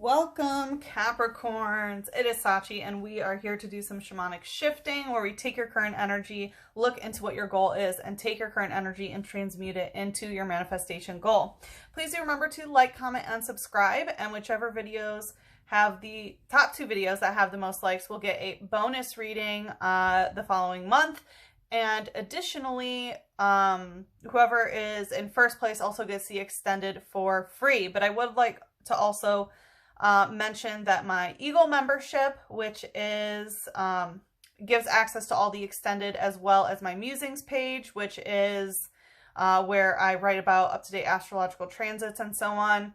Welcome, Capricorns. It is Sachi, and we are here to do some shamanic shifting where we take your current energy, look into what your goal is, and take your current energy and transmute it into your manifestation goal. Please do remember to like, comment, and subscribe, and whichever videos have the top 2 videos that have the most likes will get a bonus reading the following month. And additionally, whoever is in first place also gets the extended for free. But I would like to also mention that my Eagle membership, which is gives access to all the extended, as well as my musings page, which is where I write about up-to-date astrological transits and so on.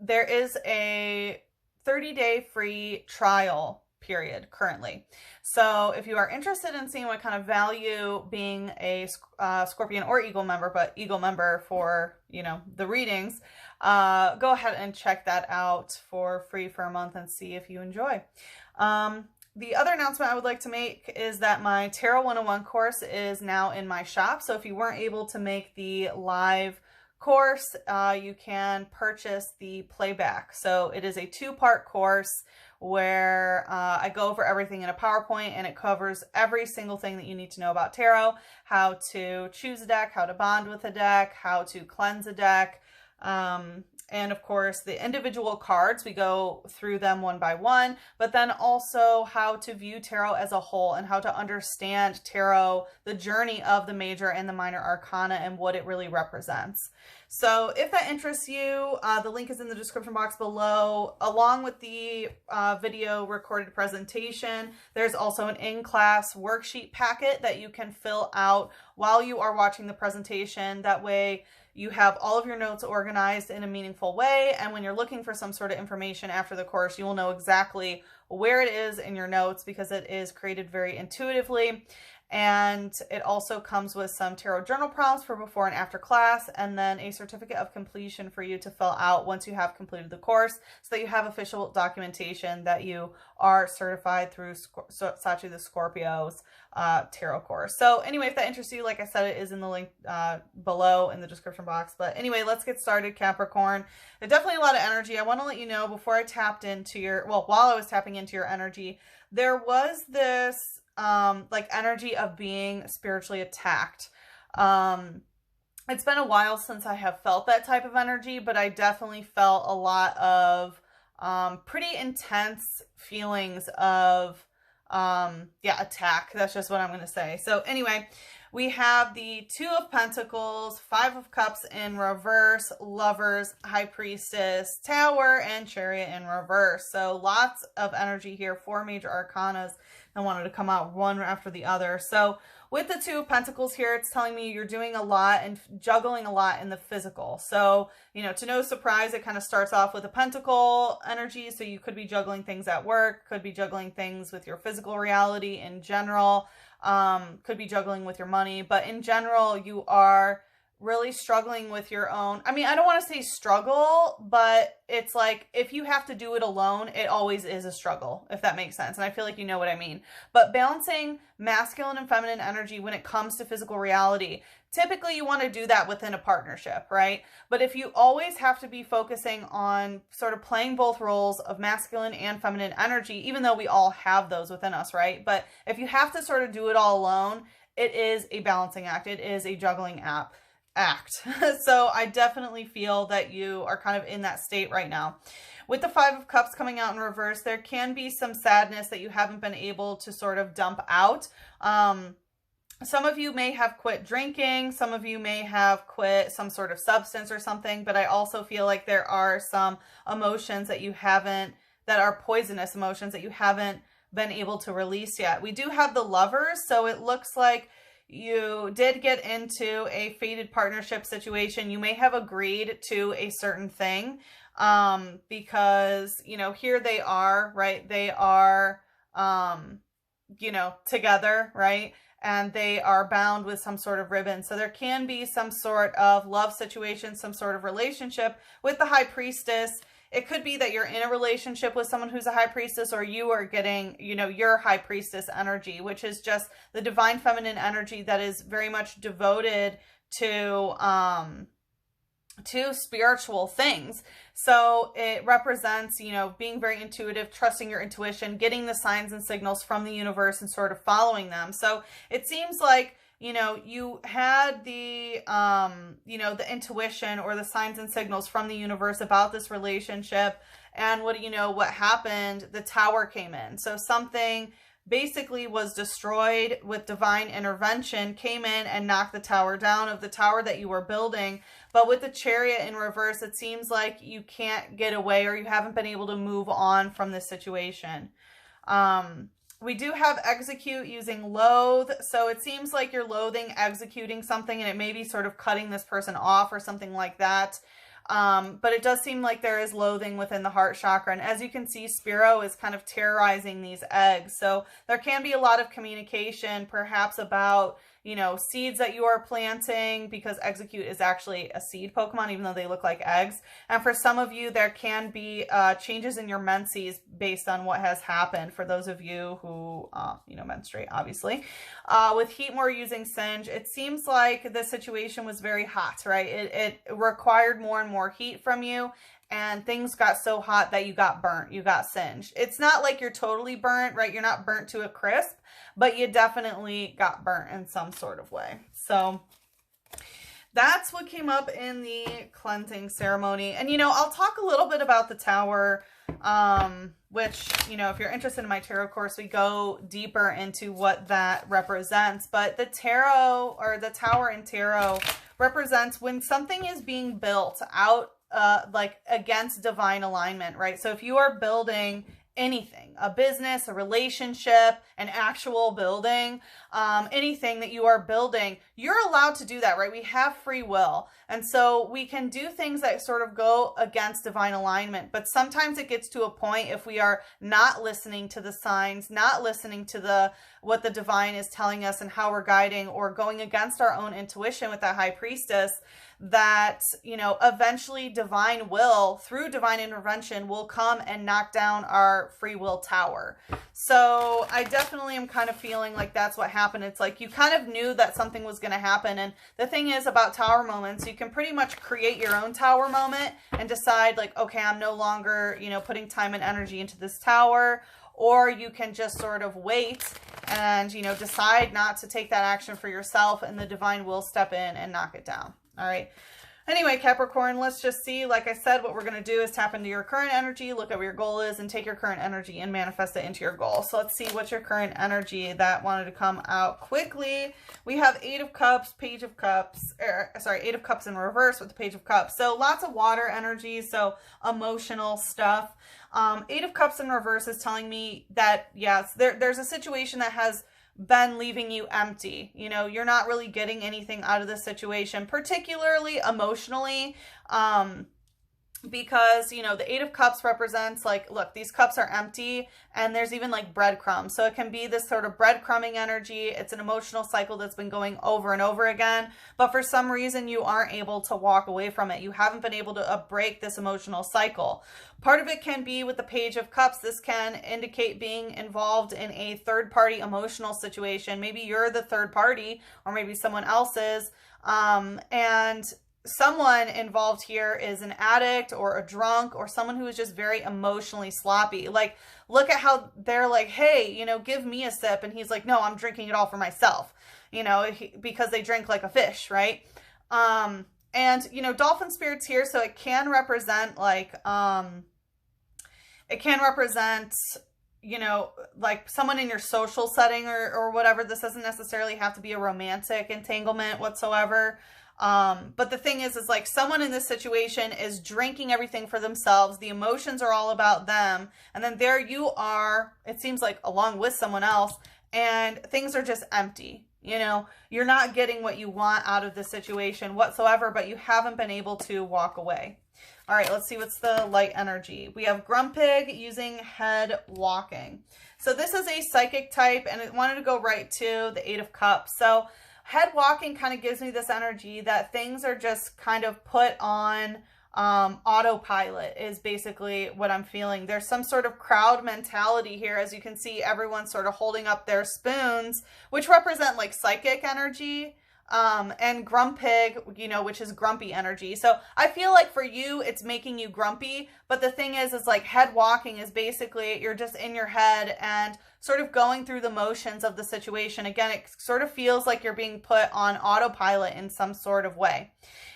There is a 30-day free trial period currently. So if you are interested in seeing what kind of value being a Scorpion or Eagle member, but Eagle member for, you know, the readings, go ahead and check that out for free for a month and see if you enjoy. The other announcement I would like to make is that my Tarot 101 course is now in my shop. So if you weren't able to make the live course, you can purchase the playback. So it is a 2-part course where I go over everything in a PowerPoint, and it covers every single thing that you need to know about tarot: how to choose a deck, how to bond with a deck, how to cleanse a deck, and of course the individual cards. We go through them one by one, but then also how to view tarot as a whole and how to understand tarot, the journey of the major and the minor arcana, and what it really represents. So if that interests you, the link is in the description box below. Along with the video recorded presentation, there's also an in-class worksheet packet that you can fill out while you are watching the presentation. That way you have all of your notes organized in a meaningful way, and when you're looking for some sort of information after the course, you will know exactly where it is in your notes because it is created very intuitively. And it also comes with some tarot journal prompts for before and after class, and then a certificate of completion for you to fill out once you have completed the course, so that you have official documentation that you are certified through Sachi The Scorpio's tarot course. So anyway, if that interests you, like I said, it is in the link below in the description box. But anyway, let's get started, Capricorn. There's definitely a lot of energy. I want to let you know, before I tapped into your, well, while I was tapping into your energy, there was this like energy of being spiritually attacked. It's been a while since I have felt that type of energy, but I definitely felt a lot of pretty intense feelings of yeah, attack. That's just what I'm going to say. So anyway, we have the 2 of Pentacles, 5 of Cups in reverse, Lovers, High Priestess, Tower, and Chariot in reverse. So lots of energy here, 4 major arcanas. I wanted to come out one after the other. So with the 2 of Pentacles here, it's telling me you're doing a lot and juggling a lot in the physical. So, you know, to no surprise, it kind of starts off with a pentacle energy. So you could be juggling things at work, could be juggling things with your physical reality in general, could be juggling with your money. But in general, you are really struggling with your own, I mean, I don't want to say struggle, but it's like, if you have to do it alone, it always is a struggle, if that makes sense. And I feel like you know what I mean. But balancing masculine and feminine energy when it comes to physical reality, typically you want to do that within a partnership, right? But if you always have to be focusing on sort of playing both roles of masculine and feminine energy, even though we all have those within us, right? But if you have to sort of do it all alone, it is a balancing act. It is a juggling act. So I definitely feel that you are kind of in that state right now. With the 5 of Cups coming out in reverse, there can be some sadness that you haven't been able to sort of dump out. Some of you may have quit drinking. Some of you may have quit some sort of substance or something, but I also feel like there are some emotions that you haven't, that are poisonous emotions that you haven't been able to release yet. We do have the Lovers, so it looks like you did get into a fated partnership situation. You may have agreed to a certain thing because, you know, here they are, right? They are, you know, together, right? And they are bound with some sort of ribbon. So there can be some sort of love situation, some sort of relationship with the High Priestess. It could be that you're in a relationship with someone who's a high priestess, or you are getting, you know, your high priestess energy, which is just the divine feminine energy that is very much devoted to to spiritual things. So it represents, you know, being very intuitive, trusting your intuition, getting the signs and signals from the universe and sort of following them. So it seems like, you know, you had the, you know, the intuition or the signs and signals from the universe about this relationship. And what do you know, what happened? The tower came in. So something basically was destroyed with divine intervention, came in and knocked the tower down of the tower that you were building. But with the Chariot in reverse, it seems like you can't get away, or you haven't been able to move on from this situation. We do have execute using loathe. So it seems like you're loathing executing something, and it may be sort of cutting this person off or something like that. But it does seem like there is loathing within the heart chakra. And as you can see, Spiro is kind of terrorizing these eggs. So there can be a lot of communication, perhaps about, you know, seeds that you are planting, because Execute is actually a seed Pokemon, even though they look like eggs. And for some of you, there can be changes in your menses based on what has happened, for those of you who, you know, menstruate, obviously. With Heatmore using Singe, it seems like the situation was very hot, right? It required more and more heat from you. And things got so hot that you got burnt, you got singed. It's not like you're totally burnt, right? You're not burnt to a crisp, but you definitely got burnt in some sort of way. So that's what came up in the cleansing ceremony. And, you know, I'll talk a little bit about the tower, which, you know, if you're interested in my tarot course, we go deeper into what that represents. But the tarot, or the tower in tarot, represents when something is being built out like against divine alignment, right? So if you are building anything, a business, a relationship, an actual building, anything that you are building, you're allowed to do that, right? We have free will. And so we can do things that sort of go against divine alignment. But sometimes it gets to a point, if we are not listening to the signs, not listening to what the divine is telling us and how we're guiding, or going against our own intuition with that High Priestess, that, you know, eventually divine will, through divine intervention, will come and knock down our free will tower. So I definitely am kind of feeling like that's what happened. It's like you kind of knew that something was going to happen. And the thing is about tower moments, you can pretty much create your own tower moment and decide like, okay, I'm no longer, you know, putting time and energy into this tower. Or you can just sort of wait and, you know, decide not to take that action for yourself, and the divine will step in and knock it down. All right. Anyway, Capricorn, let's just see. Like I said, what we're going to do is tap into your current energy, look at what your goal is, and take your current energy and manifest it into your goal. So let's see what's your current energy that wanted to come out quickly. We have 8 of Cups, Page of Cups, 8 of Cups in reverse with the Page of Cups. So lots of water energy, so emotional stuff. 8 of Cups in reverse is telling me that, yes, there's a situation that has been leaving you empty. You know, you're not really getting anything out of this situation, particularly emotionally, because, you know, the 8 of Cups represents like, look, these cups are empty, and there's even like breadcrumbs. So it can be this sort of breadcrumbing energy. It's an emotional cycle that's been going over and over again, but for some reason you aren't able to walk away from it. You haven't been able to break this emotional cycle. Part of it can be with the Page of Cups. This can indicate being involved in a third-party emotional situation. Maybe you're the third party, or maybe someone else is, and someone involved here is an addict or a drunk or someone who is just very emotionally sloppy. Like, look at how they're like, hey, you know, give me a sip. And he's like, no, I'm drinking it all for myself, you know, because they drink like a fish, right? And, you know, dolphin spirit's here. So it can represent like, you know, like someone in your social setting or whatever. This doesn't necessarily have to be a romantic entanglement whatsoever. But the thing is like someone in this situation is drinking everything for themselves. The emotions are all about them. And then there you are, it seems like along with someone else, and things are just empty. You know, you're not getting what you want out of this situation whatsoever, but you haven't been able to walk away. All right, let's see what's the light energy. We have Grumpig using head walking. So this is a psychic type, and it wanted to go right to the 8 of Cups. So head walking kind of gives me this energy that things are just kind of put on autopilot is basically what I'm feeling. There's some sort of crowd mentality here. As you can see, everyone's sort of holding up their spoons, which represent like psychic energy. and grumpig, you know, which is grumpy energy. So I feel like for you, it's making you grumpy. But the thing is like head walking is basically you're just in your head and sort of going through the motions of the situation. Again, it sort of feels like you're being put on autopilot in some sort of way.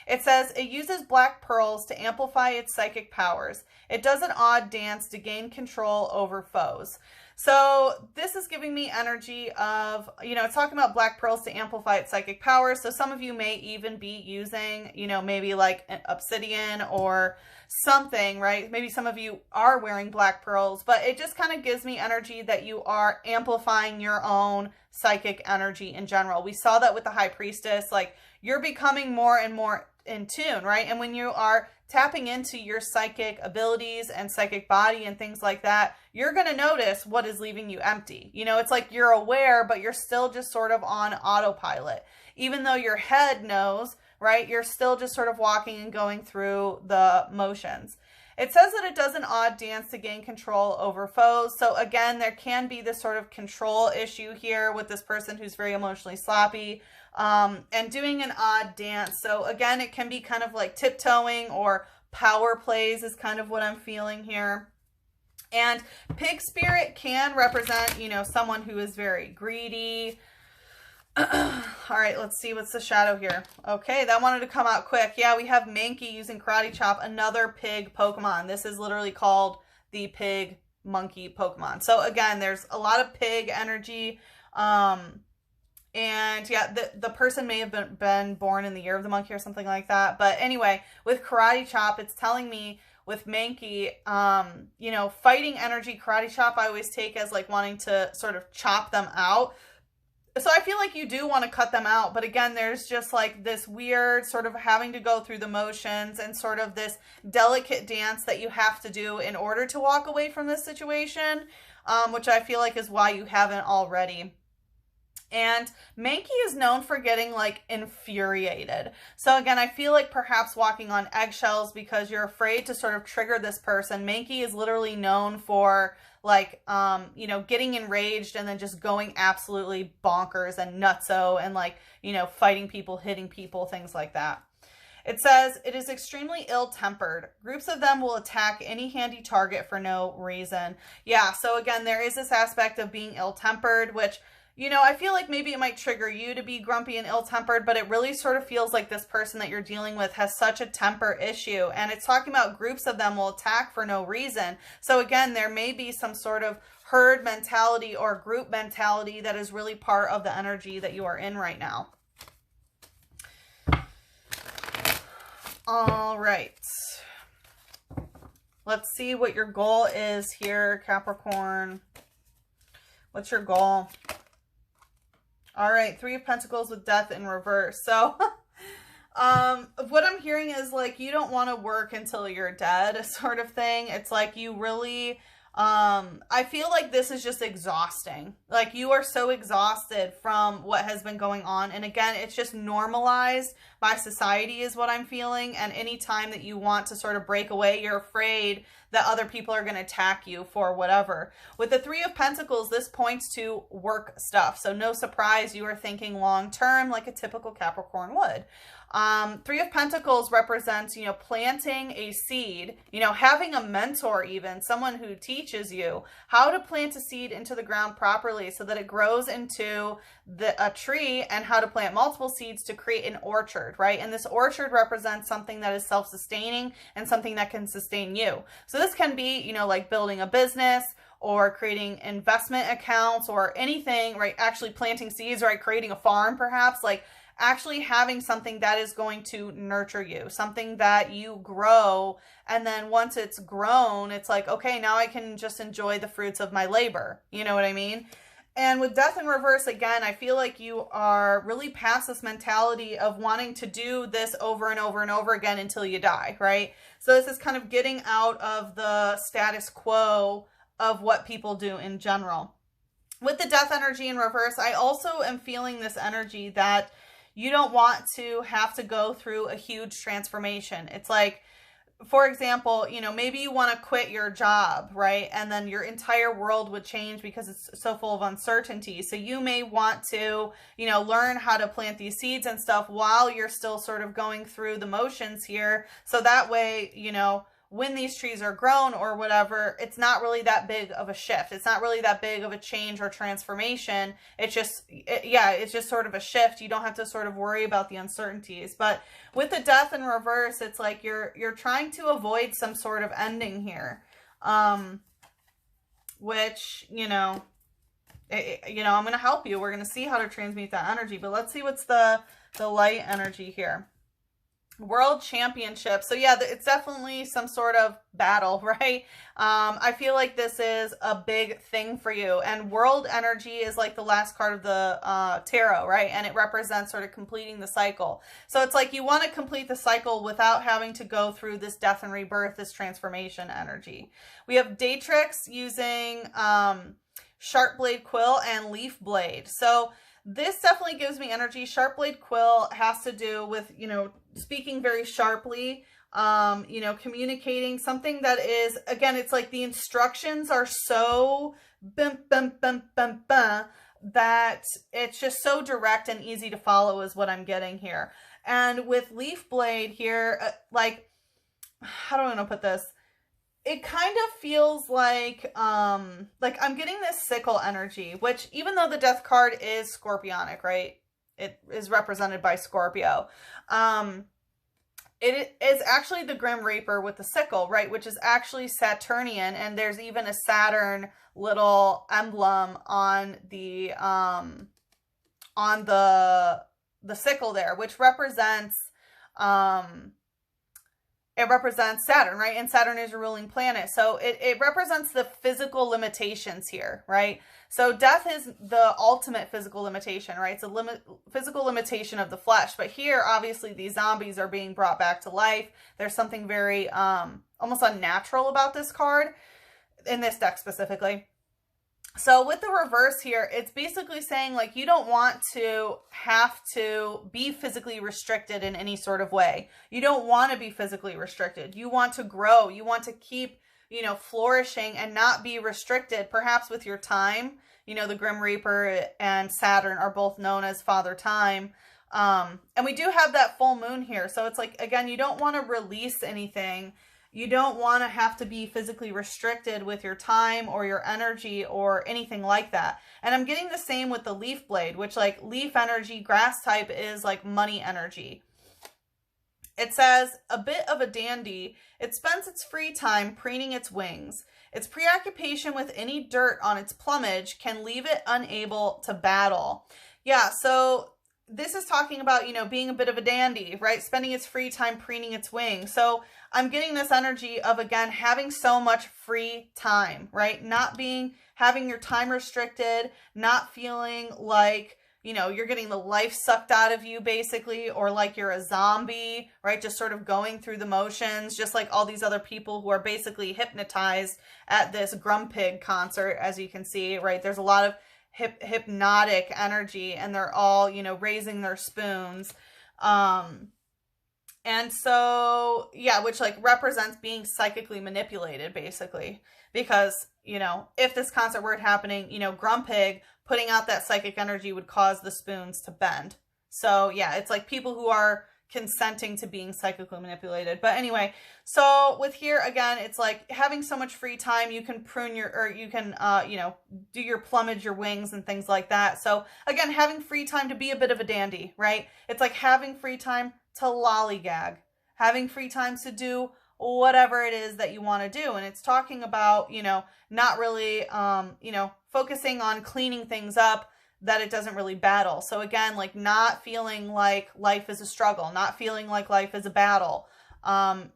It says it uses black pearls to amplify its psychic powers. It does an odd dance to gain control over foes. So this is giving me energy of, you know, it's talking about black pearls to amplify its psychic powers. So some of you may even be using, you know, maybe like an obsidian or something, right? Maybe some of you are wearing black pearls, but it just kind of gives me energy that you are amplifying your own psychic energy in general. We saw that with the High Priestess, like you're becoming more and more in tune, right? And when you are tapping into your psychic abilities and psychic body and things like that, you're going to notice what is leaving you empty. You know, it's like you're aware, but you're still just sort of on autopilot. Even though your head knows, right? You're still just sort of walking and going through the motions. It says that it does an odd dance to gain control over foes. So again, there can be this sort of control issue here with this person who's very emotionally sloppy, and doing an odd dance. So again, it can be kind of like tiptoeing or power plays is kind of what I'm feeling here. And pig spirit can represent, you know, someone who is very greedy. All right, let's see what's the shadow here. Okay, that wanted to come out quick. Yeah, we have Mankey using Karate Chop, another pig Pokemon. This is literally called the pig monkey Pokemon. So again, there's a lot of pig energy. And yeah, the person may have been born in the year of the monkey or something like that. But anyway, with Karate Chop, it's telling me with Mankey, you know, fighting energy. Karate Chop I always take as like wanting to sort of chop them out. So I feel like you do want to cut them out. But again, there's just like this weird sort of having to go through the motions and sort of this delicate dance that you have to do in order to walk away from this situation, which I feel like is why you haven't already. And Mankey is known for getting like infuriated. So again, I feel like perhaps walking on eggshells because you're afraid to sort of trigger this person. Mankey is literally known for like, you know, getting enraged and then just going absolutely bonkers and nutso and like, you know, fighting people, hitting people, things like that. It says it is extremely ill-tempered. Groups of them will attack any handy target for no reason. Yeah, so again, there is this aspect of being ill-tempered, which, you know, I feel like maybe it might trigger you to be grumpy and ill-tempered, but it really sort of feels like this person that you're dealing with has such a temper issue. And it's talking about groups of them will attack for no reason. So again, there may be some sort of herd mentality or group mentality that is really part of the energy that you are in right now. All right. Let's see what your goal is here, Capricorn. What's your goal? All right, Three of Pentacles with Death in reverse. So what I'm hearing is like you don't want to work until you're dead sort of thing. It's like you really, I feel like this is just exhausting. Like you are so exhausted from what has been going on. And again, it's just normalized by society is what I'm feeling. And any time that you want to sort of break away, you're afraid that other people are going to attack you for whatever. With the Three of Pentacles, this points to work stuff. So no surprise, you are thinking long term like a typical Capricorn would. Three of Pentacles represents, you know, planting a seed, you know, having a mentor even, someone who teaches you how to plant a seed into the ground properly so that it grows into a tree, and how to plant multiple seeds to create an orchard, right? And this orchard represents something that is self-sustaining and something that can sustain you. So this can be, you know, like building a business or creating investment accounts or anything, right? Actually planting seeds, right? Creating a farm perhaps, like actually having something that is going to nurture you, something that you grow. And then once it's grown, it's like, okay, now I can just enjoy the fruits of my labor. You know what I mean? And with Death in reverse, again, I feel like you are really past this mentality of wanting to do this over and over and over again until you die, right? So this is kind of getting out of the status quo of what people do in general. With the Death energy in reverse, I also am feeling this energy that you don't want to have to go through a huge transformation. It's like, for example, you know, maybe you want to quit your job, right? And then your entire world would change because it's so full of uncertainty. So you may want to, you know, learn how to plant these seeds and stuff while you're still sort of going through the motions here. So that way, you know, when these trees are grown or whatever, it's not really that big of a shift. It's not really that big of a change or transformation. It's just, it's just sort of a shift. You don't have to sort of worry about the uncertainties. But with the death in reverse, it's like you're trying to avoid some sort of ending here, which, you know, I'm going to help you. We're going to see how to transmute that energy. But let's see what's the light energy here. World Championship. So yeah, it's definitely some sort of battle, right? I feel like this is a big thing for you. And world energy is like the last card of the tarot, right? And it represents sort of completing the cycle. So it's like you want to complete the cycle without having to go through this death and rebirth, this transformation energy. We have Datrix using Sharp Blade Quill and Leaf Blade. So this definitely gives me energy. Sharp Blade Quill has to do with, you know, speaking very sharply, you know, communicating something that is, again, it's like the instructions are so that it's just so direct and easy to follow is what I'm getting here. And with Leaf Blade here, like, how do I want to put this? It kind of feels like I'm getting this sickle energy, which even though the death card is scorpionic, right? It is represented by Scorpio. It is actually the Grim Reaper with the sickle, right? Which is actually Saturnian, and there's even a Saturn little emblem on the sickle there, which represents it represents Saturn, right? And Saturn is a ruling planet. So it represents the physical limitations here, right? So death is the ultimate physical limitation, right? It's a physical limitation of the flesh. But here, obviously, these zombies are being brought back to life. There's something very almost unnatural about this card, in this deck specifically. So with the reverse here, it's basically saying like you don't want to have to be physically restricted in any sort of way. You don't want to be physically restricted. You want to grow. You want to keep, you know, flourishing and not be restricted, perhaps with your time. You know, the Grim Reaper and Saturn are both known as Father Time. And we do have that full moon here. So it's like, again, you don't want to release anything. You don't want to have to be physically restricted with your time or your energy or anything like that. And I'm getting the same with the Leaf Blade, which like leaf energy, grass type is like money energy. It says, a bit of a dandy, it spends its free time preening its wings. Its preoccupation with any dirt on its plumage can leave it unable to battle. Yeah, so this is talking about, you know, being a bit of a dandy, right? Spending its free time preening its wings. So I'm getting this energy of, again, having so much free time, right? Not having your time restricted, not feeling like, you know, you're getting the life sucked out of you basically, or like you're a zombie, right? Just sort of going through the motions, just like all these other people who are basically hypnotized at this Grumpig concert, as you can see, right? There's a lot of hypnotic energy, and they're all, you know, raising their spoons. And so, yeah, which like represents being psychically manipulated basically, because, you know, if this concert were happening, you know, Grumpig putting out that psychic energy would cause the spoons to bend. So yeah, it's like people who are consenting to being psychically manipulated. But anyway, so with here again, it's like having so much free time, you can prune your, or you can, you know, do your plumage, your wings and things like that. So again, having free time to be a bit of a dandy, right? It's like having free time to lollygag, having free time to do whatever it is that you want to do. And it's talking about, you know, not really, you know, focusing on cleaning things up that it doesn't really battle. So again, like not feeling like life is a struggle, not feeling like life is a battle,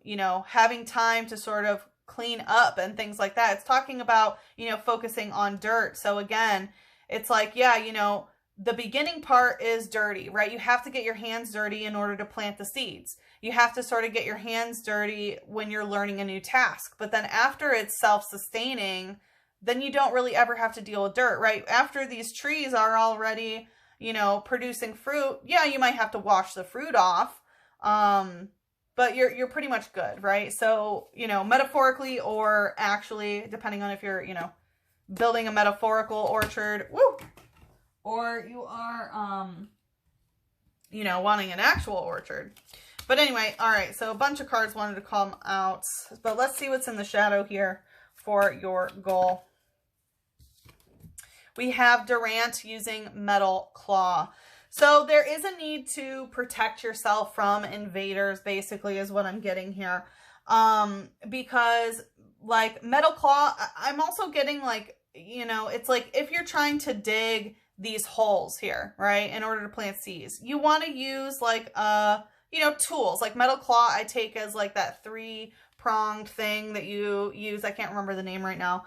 you know, having time to sort of clean up and things like that. It's talking about, you know, focusing on dirt. So again, it's like, yeah, you know, the beginning part is dirty, right? You have to get your hands dirty in order to plant the seeds. You have to sort of get your hands dirty when you're learning a new task. But then after it's self-sustaining, then you don't really ever have to deal with dirt, right? After these trees are already, you know, producing fruit, yeah, you might have to wash the fruit off. but you're pretty much good, right? So, you know, metaphorically or actually, depending on if you're, you know, building a metaphorical orchard, woo, or you are, you know, wanting an actual orchard. But anyway, all right, so a bunch of cards wanted to come out, but let's see what's in the shadow here for your goal. We have Durant using Metal Claw. So there is a need to protect yourself from invaders, basically, is what I'm getting here. Because, like, Metal Claw, I'm also getting, like, you know, it's like if you're trying to dig these holes here, right, in order to plant seeds, you want to use, like, you know, tools. Like Metal Claw, I take as, like, that 3-pronged thing that you use. I can't remember the name right now.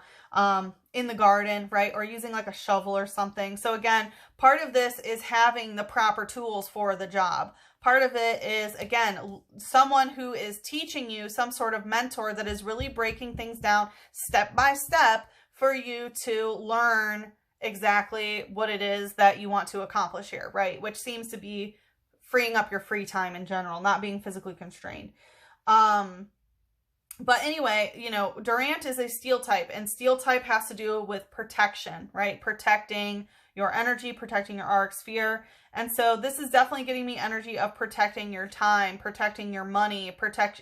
In the garden, right? Or using like a shovel or something. So again, part of this is having the proper tools for the job. Part of it is, again, someone who is teaching you, some sort of mentor that is really breaking things down step by step for you to learn exactly what it is that you want to accomplish here, right? Which seems to be freeing up your free time in general, not being physically constrained. But anyway, you know, Durant is a steel type, and steel type has to do with protection, right? Protecting your energy, protecting your auric sphere. And so this is definitely getting me energy of protecting your time, protecting your money,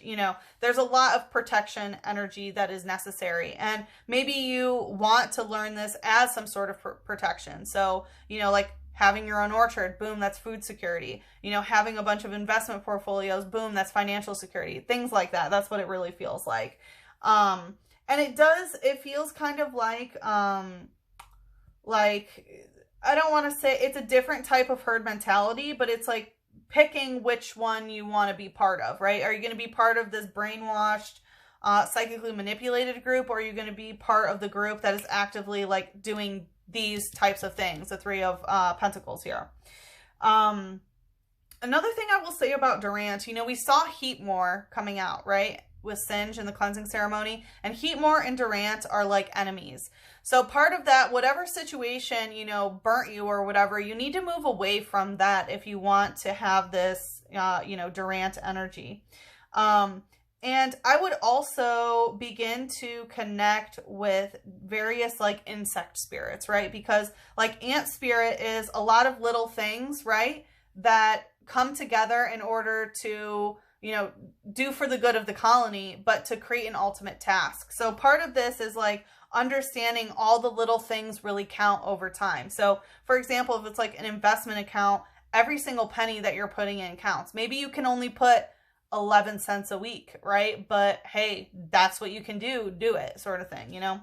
you know, there's a lot of protection energy that is necessary. And maybe you want to learn this as some sort of protection. So, you know, like having your own orchard, boom, that's food security. You know, having a bunch of investment portfolios, boom, that's financial security. Things like that. That's what it really feels like. And it feels kind of like I don't want to say it's a different type of herd mentality, but it's like picking which one you want to be part of, right? Are you going to be part of this brainwashed, psychically manipulated group, or are you going to be part of the group that is actively like doing these types of things, the 3 of Pentacles here. Another thing I will say about Durant, you know, we saw Heatmore coming out, right, with Singe in the cleansing ceremony, and Heatmore and Durant are like enemies. So part of that, whatever situation, you know, burnt you or whatever, you need to move away from that if you want to have this, you know, Durant energy. And I would also begin to connect with various like insect spirits, right? Because like ant spirit is a lot of little things, right, that come together in order to, you know, do for the good of the colony, but to create an ultimate task. So part of this is like understanding all the little things really count over time. So for example, if it's like an investment account, every single penny that you're putting in counts. Maybe you can only put 11 cents a week, right? But hey, that's what you can do it, sort of thing, you know?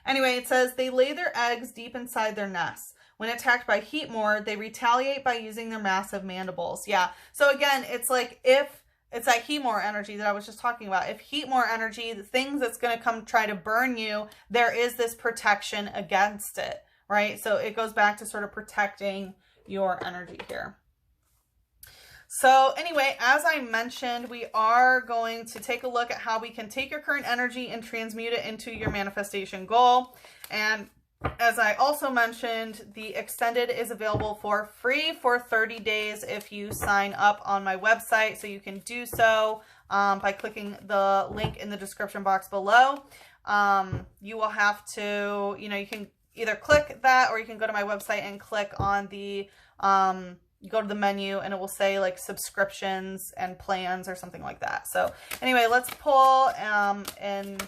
Anyway, it says they lay their eggs deep inside their nests. When attacked by Heatmore, they retaliate by using their massive mandibles. Yeah. So again, it's like if it's that Heatmore energy that I was just talking about. If Heatmore energy, the things that's going to come try to burn you, there is this protection against it, right? So it goes back to sort of protecting your energy here. So anyway, as I mentioned, we are going to take a look at how we can take your current energy and transmute it into your manifestation goal. And as I also mentioned, the extended is available for free for 30 days if you sign up on my website. So you can do so by clicking the link in the description box below. You will have to, you know, you can either click that or you can go to my website and click on the you go to the menu and it will say like subscriptions and plans or something like that. So anyway, let's pull an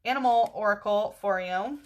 animal oracle for you.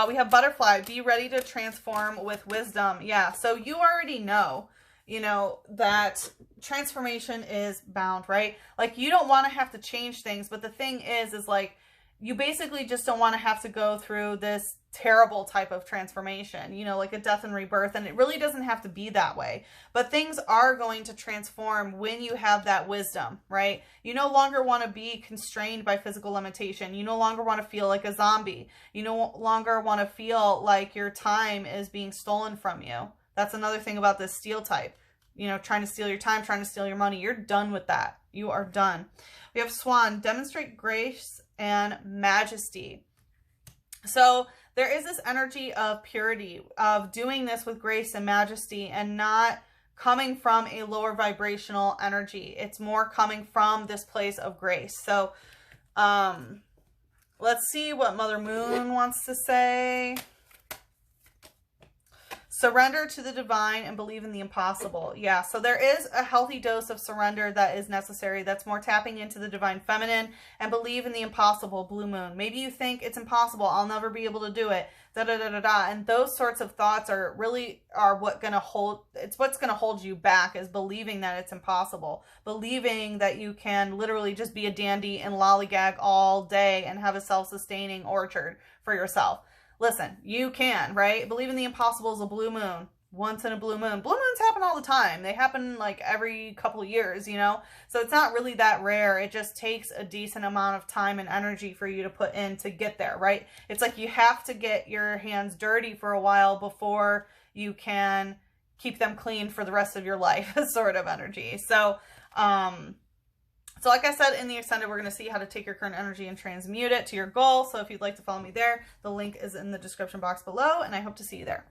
We have Butterfly. Be ready to transform with wisdom. Yeah, so you already know, you know, that transformation is bound, right? Like you don't want to have to change things, but the thing is like you basically just don't want to have to go through this terrible type of transformation, you know, like a death and rebirth. And it really doesn't have to be that way, but things are going to transform when you have that wisdom, right? You no longer want to be constrained by physical limitation. You no longer want to feel like a zombie. You no longer want to feel like your time is being stolen from you. That's another thing about this steel type, you know, trying to steal your time, trying to steal your money. You're done with that. You are done. We have Swan. Demonstrate grace and majesty. So there is this energy of purity, of doing this with grace and majesty and not coming from a lower vibrational energy. It's more coming from this place of grace. So, let's see what Mother Moon wants to say. Surrender to the divine and believe in the impossible. Yeah, so there is a healthy dose of surrender that is necessary. That's more tapping into the divine feminine and believe in the impossible, Blue Moon. Maybe you think it's impossible. I'll never be able to do it. Da da da da da. And those sorts of thoughts are what's going to hold you back, is believing that it's impossible. Believing that you can literally just be a dandy and lollygag all day and have a self-sustaining orchard for yourself. Listen, you can, right? Believe in the impossible is a blue moon. Once in a blue moon. Blue moons happen all the time. They happen like every couple of years, you know? So it's not really that rare. It just takes a decent amount of time and energy for you to put in to get there, right? It's like you have to get your hands dirty for a while before you can keep them clean for the rest of your life, sort of energy. So, so like I said, in the Ascended, we're going to see how to take your current energy and transmute it to your goal. So if you'd like to follow me there, the link is in the description box below, and I hope to see you there.